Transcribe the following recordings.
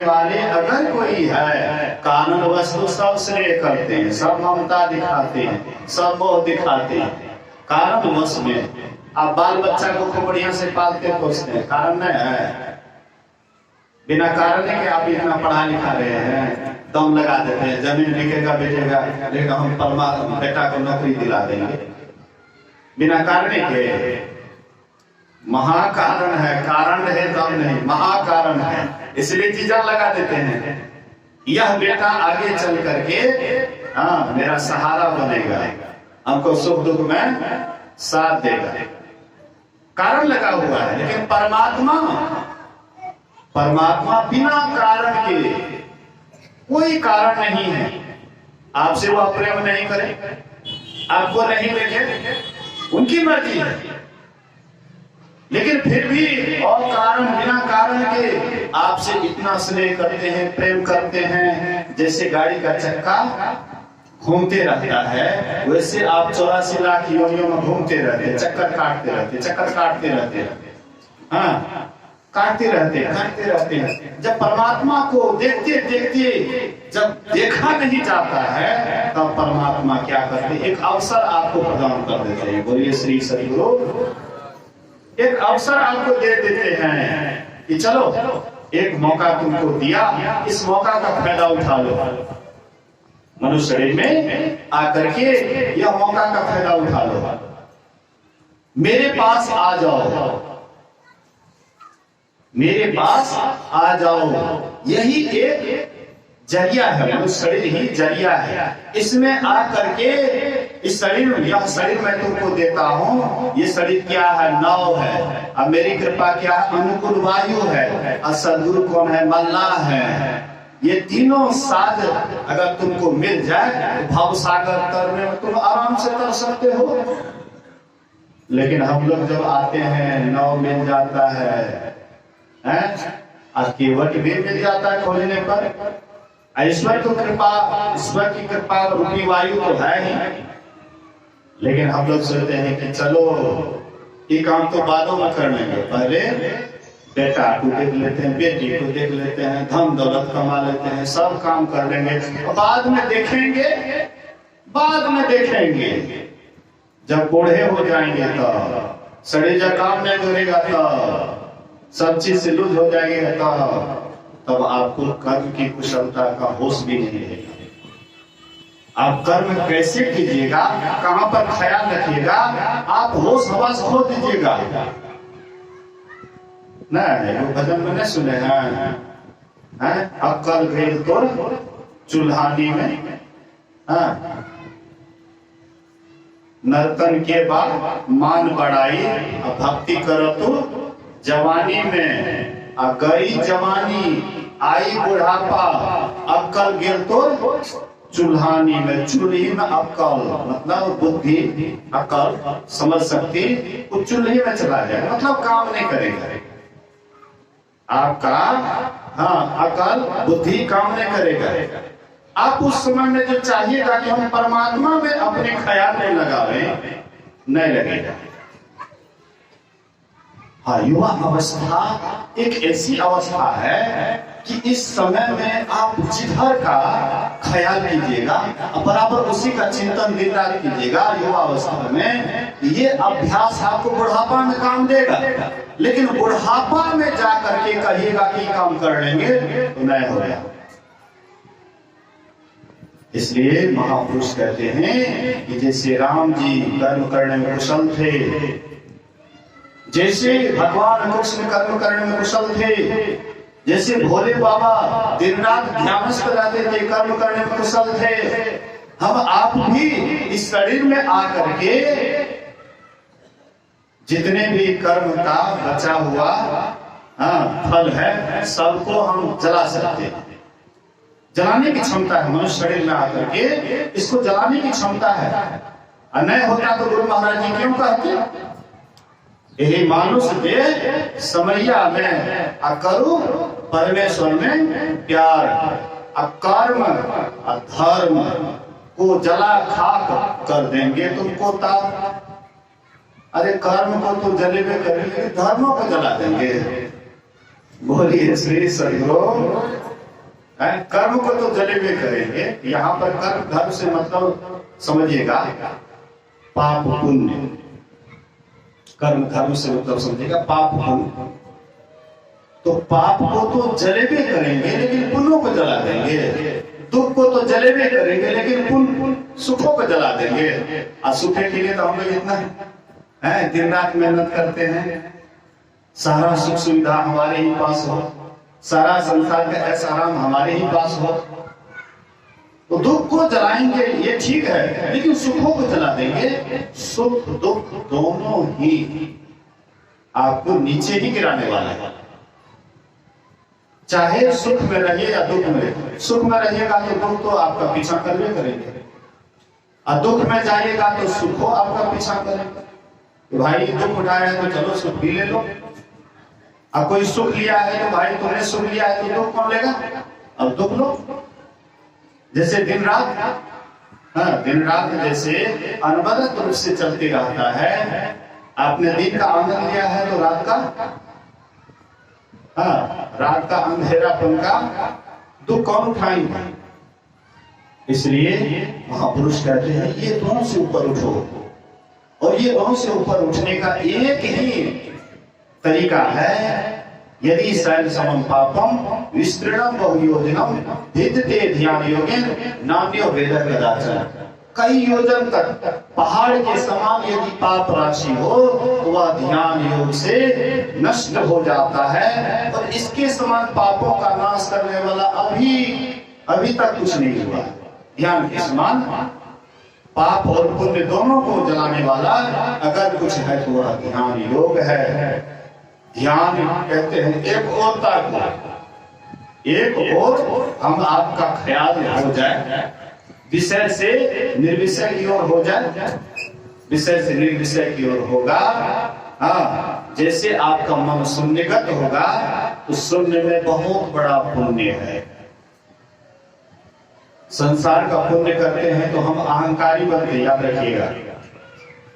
वाले अगर कोई है, कानून वस्तु सब स्नेह करते हैं, सब ममता दिखाते हैं, सब मोह दिखाते हैं, कारण वश में। आप बाल बच्चा को खूब बढ़िया से पालते पोसते हैं, कारण नहीं है। बिना कारण के आप इतना पढ़ा लिखा रहे हैं, दम लगा देते हैं, जमीन बिकेगा बेचेगा, लेकिन हम परमात्मा बेटा को नौकरी दिला देंगे। बिना कारण के महाकारण है, कारण है दम नहीं, महाकारण है, इसलिए चीजा लगा देते हैं। यह बेटा आगे चल करके मेरा सहारा बनेगा, हमको सुख दुख में साथ देगा, कारण लगा हुआ है। लेकिन परमात्मा बिना कारण के, कोई कारण नहीं है, आपसे वह प्रेम नहीं करे, आपको नहीं देखे, उनकी मर्जी है। लेकिन फिर भी और कारण, बिना कारण के आपसे इतना स्नेह करते हैं, प्रेम करते हैं। जैसे गाड़ी का चक्का घूमते रहता है, वैसे आप 84 लाख योनियों में घूमते रहते हैं, चक्कर काटते रहते, चक्कर काटते रहते, हाँ काटते रहते हैं। जब परमात्मा को देखते देखते जब देखा नहीं जाता है, तब परमात्मा क्या करते, एक अवसर आपको प्रदान कर देते हैं। बोलिए श्री सद्गुरु। एक अवसर आपको दे देते हैं कि चलो एक मौका तुमको दिया, इस मौका का फायदा उठा लो। मनुष्य शरीर में आकर के यह मौका का फायदा उठा लो, मेरे पास आ जाओ, मेरे पास आ जाओ। यही एक जरिया है, मनुष्य शरीर ही जरिया है। इसमें आ करके इस शरीर, यह शरीर मैं तुमको देता हूँ, ये शरीर क्या है, नाव है। अब मेरी कृपा क्या है, अनुकूल वायु है। और सद्गुरु कौन है, मल्लाह है। ये तीनों साध अगर तुमको मिल जाए तो भव सागर तरने में तुम आराम से कर सकते हो। लेकिन हम लोग जब आते हैं, नाव मिल जाता है, केवट भी मिल जाता है खोलने पर। ईश्वर तो कृपा, ईश्वर की कृपा रूपी वायु तो है ही। लेकिन हम लोग सोचते हैं कि चलो ये काम तो बादों में कर लेंगे, पहले बेटा को देख लेते हैं, बेटी को देख लेते हैं, धन दौलत कमा लेते हैं, सब काम कर लेंगे, बाद में देखेंगे, बाद में देखेंगे। जब बूढ़े हो जाएंगे तो शरीर काम नहीं करेगा, तो सब चीज से लूज हो जाएंगे, तब आपको कर्म की कुशलता का होश भी नहीं रहेगा। आप कर्म कैसे कीजिएगा, कहां पर ख्याल रखिएगा, आप होश हवास खो दीजिएगा। नहीं, वो भजन में नहीं सुने हैं, अक्कल भेद तो चूल्हानी में, नर्तन के बाद मान बढ़ाई, भक्ति करो तो जवानी में, गई जवानी आई बुढ़ापा, अक्कल गिर तो चूल्हानी में। चूल्ही में अक्कल मतलब बुद्धि, अक्कल समझ सकती, वो चूल्ही में चला जाए, मतलब काम नहीं करेगा आपका। अक्कल बुद्धि काम नहीं करेगा। आप उस समय में जो चाहिएगा कि हम परमात्मा में अपने ख्याल में लगावे, नहीं लगेगा। युवा अवस्था एक ऐसी अवस्था है कि इस समय में आप जिधर का ख्याल कीजिएगा, बराबर उसी का चिंतन दिन रात कीजिएगा। युवा अवस्था में ये अभ्यास आपको बुढ़ापा में काम देगा, लेकिन बुढ़ापा में जाकर के कहिएगा कि काम कर लेंगे तो नहीं हो गया। इसलिए महापुरुष कहते हैं कि जैसे राम जी कर्म करने में कुशल थे, जैसे भगवान कृष्ण कर्म करने में कुशल थे, जैसे भोले बाबा दिन रात ध्यानस्थ रहते थे, कर्म करने में कुशल थे, हम आप भी इस शरीर में आकर के जितने भी कर्म का बचा हुआ फल है, सबको हम जला सकते हैं। जलाने की क्षमता है मनुष्य शरीर में आकर के, इसको जलाने की क्षमता है। नहीं होता तो गुरु महाराज जी क्यों कहते, यही मानुष दे समैया में अकरु परमेश्वर में प्यार, अकर्म अधर्म को जला खाक कर देंगे तुमको ताप। अरे कर्म को तो जलेबे करेंगे, धर्मों को जला देंगे। बोलिए श्री सद्गुरु। कर्म को तो जले हुए करेंगे। यहाँ पर कर्म धर्म से मतलब समझिएगा पाप पुण्य, कर्म धर्म से मतलब समझिएगा पाप पुण्य। तो पाप को तो जले हुए करेंगे लेकिन पुण्यों को जला देंगे, दुख को तो जले हुए करेंगे लेकिन पुण्य सुखों को जला देंगे। और सुखे के लिए तो हम लोग इतना है दिन रात मेहनत करते हैं, सारा सुख सुविधा हमारे ही पास हो, सारा संसार का ऐसा आराम हमारे ही पास हो। तो दुख को जलाएंगे ये ठीक है, लेकिन सुखों को जला देंगे। सुख दुख दोनों ही आपको नीचे ही गिराने वाला है। चाहे सुख में रहिए या दुख में। सुख में रहिएगा तो दुख तो आपका पीछा करवे करेंगे, और दुख में जाइएगा तो सुख आपका पीछा करेंगे। तो भाई दुख उठाया है तो चलो सुख भी ले लो, और कोई सुख लिया है तो भाई तुमने सुख लिया है तो दुख कौन लेगा? अब दुख लो। जैसे दिन रात, दिन रात जैसे अनवरत रूप से चलते रहता है। आपने दिन का आनंद लिया है तो रात का अंधेरापन का दुख कौन उठाएंगे? इसलिए महापुरुष कहते हैं ये दोनों से ऊपर उठो, और ये दोनों से ऊपर उठने का एक ही तरीका है। यदि शैल समम पापम विस्तृणम बहुयोजनम विद्यते ध्यान योगेन नान्यो वेद कदाचन। कई योजन तक पहाड़ के समान यदि पाप राशि हो तो वह ध्यान योग से नष्ट हो जाता है, और इसके समान पापों का नाश करने वाला अभी तक कुछ नहीं हुआ। ध्यान के समान पाप और पुण्य दोनों को जलाने वाला अगर कुछ है तो वह ध्यान योग है। ध्यान कहते हैं एक ओरता को, एक ओर हम आपका ख्याल हो जाए, विषय से निर्विषय की ओर हो जाए, विषय से निर्विषय की ओर होगा। जैसे आपका मन शून्यगत होगा तो शून्य में बहुत बड़ा पुण्य है। संसार का पुण्य करते हैं तो हम अहंकारी बनते, याद रखिएगा।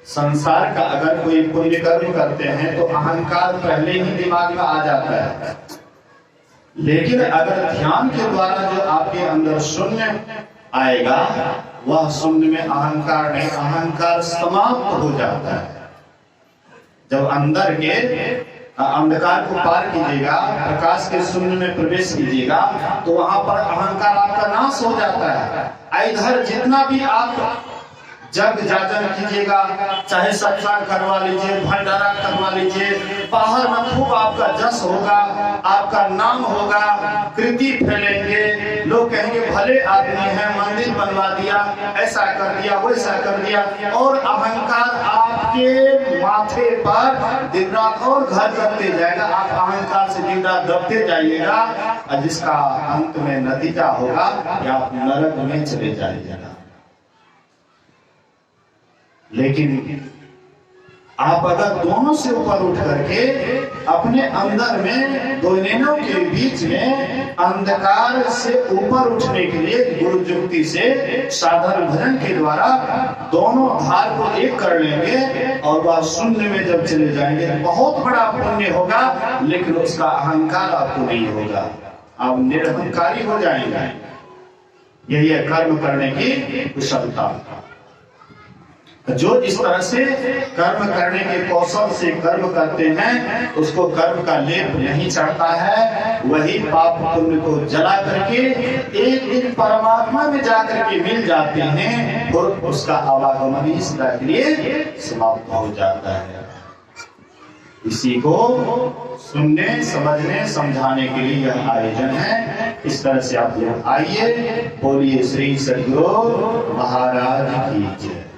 संसार का अगर कोई पुण्य कर्म करते हैं तो अहंकार पहले ही दिमाग में आ जाता है, लेकिन अगर ध्यान के द्वारा जो आपके अंदर शून्य आएगा वह शून्य में अहंकार नहीं, अहंकार समाप्त हो जाता है। जब अंदर के अंधकार को पार कीजिएगा, प्रकाश के शून्य में प्रवेश कीजिएगा तो वहां पर अहंकार आपका नाश हो जाता है। इधर जितना भी आप जग जाजन कीजिएगा, चाहे सत्संग करवा लीजिए, भंडारा करवा लीजिए, बाहर में खूब आपका जस होगा, आपका नाम होगा, कृति फैलेंगे, लोग कहेंगे भले आदमी है, मंदिर बनवा दिया, ऐसा कर दिया, वैसा कर दिया, और अहंकार आपके माथे पर दिन रात और घर करते जाएगा। आप अहंकार से दिन रात दबते जाइएगा, और जिसका अंत में नतीजा होगा कि आप नरक में चले जाइएगा। लेकिन आप अगर दोनों से ऊपर उठ करके अपने अंदर में दोनों के बीच में अंधकार से ऊपर उठने के लिए गुरु जुक्ति से साधन भजन के द्वारा दोनों धार को एक कर लेंगे और वह शून्य में जब चले जाएंगे बहुत बड़ा पुण्य होगा, लेकिन उसका अहंकार आपको नहीं होगा, आप निरहंकारी हो जाएंगे। यही है कर्म करने की कुशलता। जो इस तरह से कर्म करने के कौशल से कर्म करते हैं उसको कर्म का लेप नहीं चढ़ता है, वही पाप पुण्य को जला करके एक दिन परमात्मा में जाकर के मिल जाते हैं और उसका आवागमन इस तरह के लिए समाप्त हो जाता है। इसी को सुनने समझने समझाने के लिए यह आयोजन है। इस तरह से आप लोग आइए, बोलिए श्री सद्गुरु महाराज की जय।